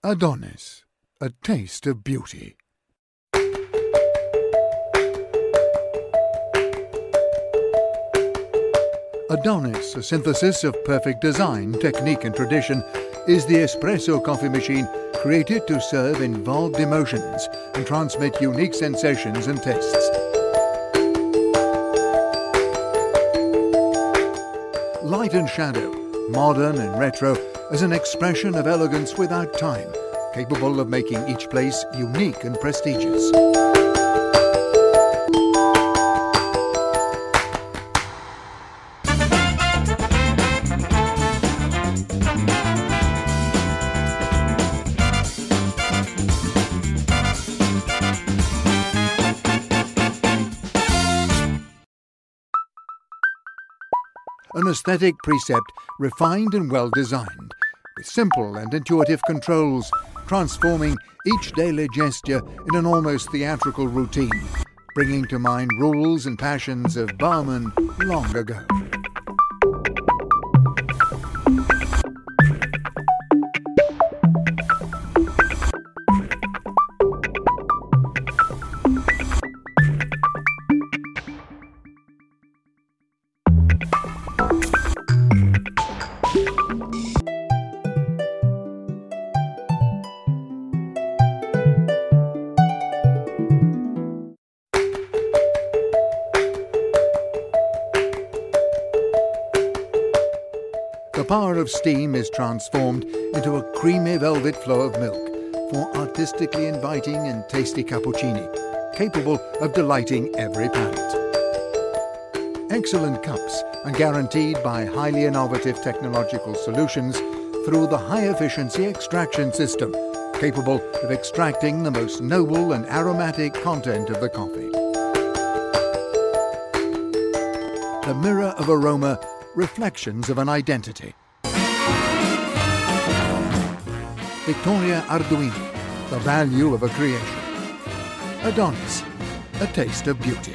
Adonis, a taste of beauty. Adonis, a synthesis of perfect design, technique and tradition, is the espresso coffee machine created to serve involved emotions and transmit unique sensations and tastes. Light and shadow, modern and retro, as an expression of elegance without time, capable of making each place unique and prestigious. An aesthetic precept refined and well designed, with simple and intuitive controls, transforming each daily gesture in an almost theatrical routine, bringing to mind rules and passions of barmen long ago. The power of steam is transformed into a creamy velvet flow of milk for artistically inviting and tasty cappuccini, capable of delighting every palate. Excellent cups are guaranteed by highly innovative technological solutions through the high-efficiency extraction system, capable of extracting the most noble and aromatic content of the coffee. The mirror of aroma, reflections of an identity. Victoria Arduino, the value of a creation. Adonis, a taste of beauty.